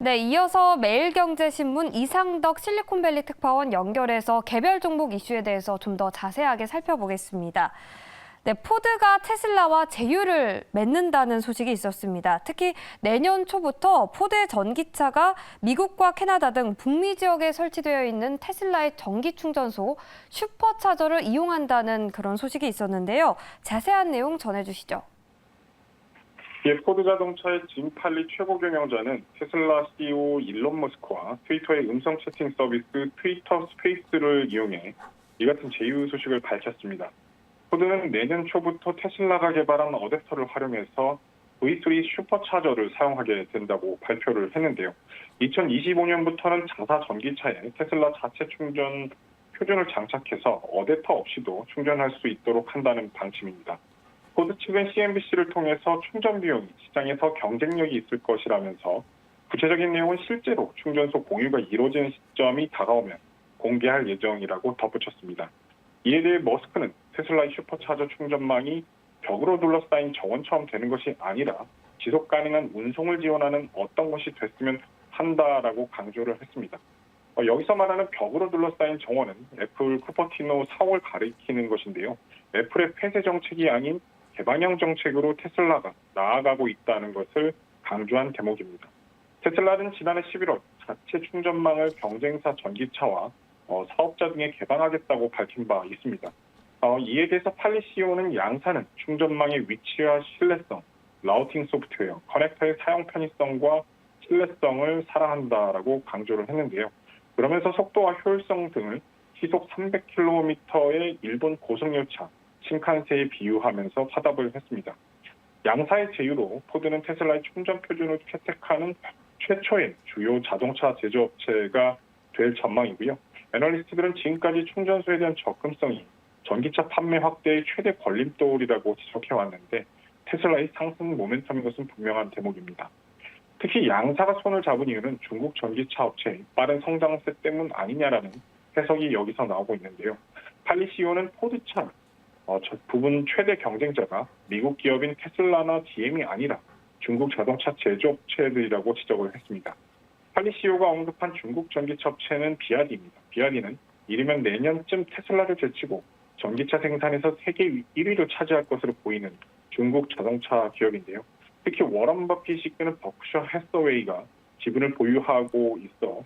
네, 이어서 매일경제신문 이상덕 실리콘밸리 특파원 연결해서 개별 종목 이슈에 대해서 좀 더 자세하게 살펴보겠습니다. 네, 포드가 테슬라와 제휴를 맺는다는 소식이 있었습니다. 특히 내년 초부터 포드의 전기차가 미국과 캐나다 등 북미 지역에 설치되어 있는 테슬라의 전기 충전소 슈퍼차저를 이용한다는 그런 소식이 있었는데요. 자세한 내용 전해주시죠. 포드 자동차의 짐 팔리 최고 경영자는 테슬라 CEO 일론 머스크와 트위터의 음성 채팅 서비스 트위터 스페이스를 이용해 이 같은 제휴 소식을 밝혔습니다. 포드는 내년 초부터 테슬라가 개발한 어댑터를 활용해서 V3 슈퍼차저를 사용하게 된다고 발표를 했는데요. 2025년부터는 자사 전기차에 테슬라 자체 충전 표준을 장착해서 어댑터 없이도 충전할 수 있도록 한다는 방침입니다. 포드 측은 CNBC를 통해서 충전 비용이 시장에서 경쟁력이 있을 것이라면서 구체적인 내용은 실제로 충전소 공유가 이루어지는 시점이 다가오면 공개할 예정이라고 덧붙였습니다. 이에 대해 머스크는 테슬라의 슈퍼차저 충전망이 벽으로 둘러싸인 정원처럼 되는 것이 아니라 지속 가능한 운송을 지원하는 어떤 것이 됐으면 한다라고 강조를 했습니다. 여기서 말하는 벽으로 둘러싸인 정원은 애플 쿠퍼티노 4월 가리키는 것인데요. 애플의 폐쇄 정책이 아닌 개방형 정책으로 테슬라가 나아가고 있다는 것을 강조한 대목입니다. 테슬라는 지난해 11월 자체 충전망을 경쟁사 전기차와 사업자 등에 개방하겠다고 밝힌 바 있습니다. 이에 대해서 팔리 CEO는 양사는 충전망의 위치와 신뢰성, 라우팅 소프트웨어, 커넥터의 사용 편의성과 신뢰성을 사랑한다라고 강조를 했는데요. 그러면서 속도와 효율성 등을 시속 300km의 일본 고속열차 신칸세에 비유하면서 화답을 했습니다. 양사의 제휴로 포드는 테슬라의 충전 표준을 채택하는 최초의 주요 자동차 제조업체가 될 전망이고요. 애널리스트들은 지금까지 충전소에 대한 접근성이 전기차 판매 확대의 최대 걸림돌이라고 지적해왔는데 테슬라의 상승 모멘텀인 것은 분명한 대목입니다. 특히 양사가 손을 잡은 이유는 중국 전기차 업체의 빠른 성장세 때문 아니냐라는 해석이 여기서 나오고 있는데요. 팔리 CEO는 포드차 부분 최대 경쟁자가 미국 기업인 테슬라나 GM이 아니라 중국 자동차 제조업체들이라고 지적을 했습니다. 팔리 CEO가 언급한 중국 전기차 업체는 비아디입니다. 비아디는 이르면 내년쯤 테슬라를 제치고 전기차 생산에서 세계 1위를 차지할 것으로 보이는 중국 자동차 기업인데요. 특히 워런 버핏이 이끄는 버크셔 해서웨이가 지분을 보유하고 있어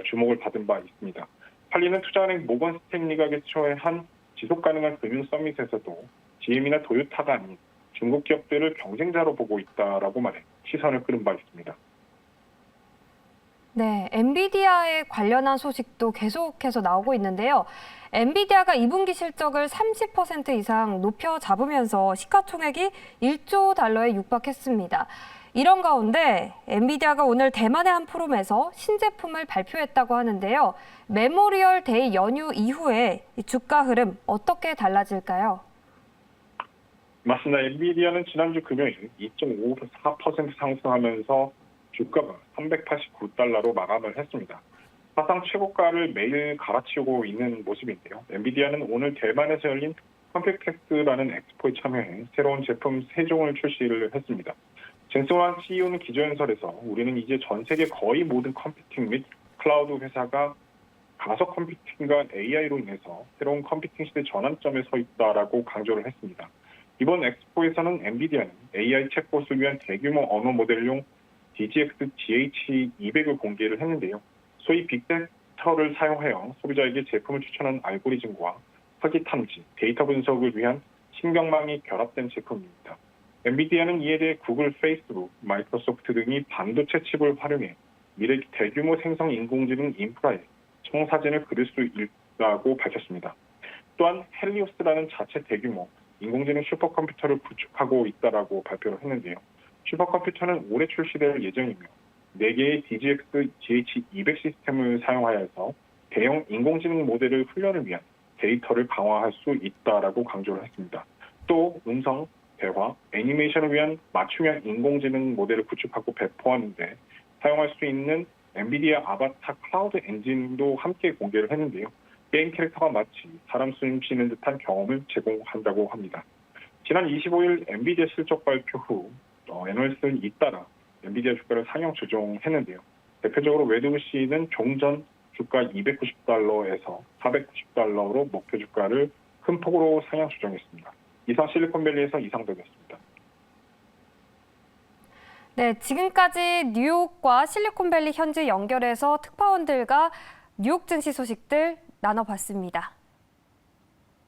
주목을 받은 바 있습니다. 팔리는 투자은행 모건 스탠리가 개최한 지속 가능한 금융 서밋에서도 GM이나 도요타가 아닌 중국 기업들을 경쟁자로 보고 있다라고 말해 시선을 끌은 바 있습니다. 네, 엔비디아에 관련한 소식도 계속해서 나오고 있는데요. 엔비디아가 2분기 실적을 30% 이상 높여 잡으면서 시가총액이 1조 달러에 육박했습니다. 이런 가운데 엔비디아가 오늘 대만의 한 포럼에서 신제품을 발표했다고 하는데요. 메모리얼 데이 연휴 이후에 주가 흐름 어떻게 달라질까요? 맞습니다. 엔비디아는 지난주 금요일 2.54% 상승하면서 주가가 389달러로 마감을 했습니다. 사상 최고가를 매일 갈아치우고 있는 모습인데요. 엔비디아는 오늘 대만에서 열린 컴퓨텍스라는 엑스포에 참여해 새로운 제품 3종을 출시를 했습니다. 젠슨완 CEO는 기조연설에서 우리는 이제 전 세계 거의 모든 컴퓨팅 및 클라우드 회사가 가속 컴퓨팅과 AI로 인해서 새로운 컴퓨팅 시대 전환점에 서 있다라고 강조를 했습니다. 이번 엑스포에서는 엔비디아는 AI 챗봇을 위한 대규모 언어 모델용 DGX GH200을 공개를 했는데요. 소위 빅데이터를 사용하여 소비자에게 제품을 추천하는 알고리즘과 사기 탐지, 데이터 분석을 위한 신경망이 결합된 제품입니다. 엔비디아는 이에 대해 구글, 페이스북, 마이크로소프트 등이 반도체 칩을 활용해 미래 대규모 생성 인공지능 인프라에 청사진을 그릴 수 있다고 밝혔습니다. 또한 헬리오스라는 자체 대규모 인공지능 슈퍼컴퓨터를 구축하고 있다라고 발표를 했는데요. 슈퍼컴퓨터는 올해 출시될 예정이며 4개의 DGX GH200 시스템을 사용하여서 대형 인공지능 모델을 훈련을 위한 데이터를 강화할 수 있다라고 강조를 했습니다. 또 음성, 대화, 애니메이션을 위한 맞춤형 인공지능 모델을 구축하고 배포하는데 사용할 수 있는 엔비디아 아바타 클라우드 엔진도 함께 공개를 했는데요. 게임 캐릭터가 마치 사람 숨 쉬는 듯한 경험을 제공한다고 합니다. 지난 25일 엔비디아 실적 발표 후 애널리스트는 잇따라 엔비디아 주가를 상향 조정했는데요. 대표적으로 웨드우시는 종전 주가 290달러에서 490달러로 목표 주가를 큰 폭으로 상향 조정했습니다. 이상 실리콘밸리에서 이상덕이었습니다. 네, 지금까지 뉴욕과 실리콘밸리 현지 연결해서 특파원들과 뉴욕 증시 소식들 나눠봤습니다.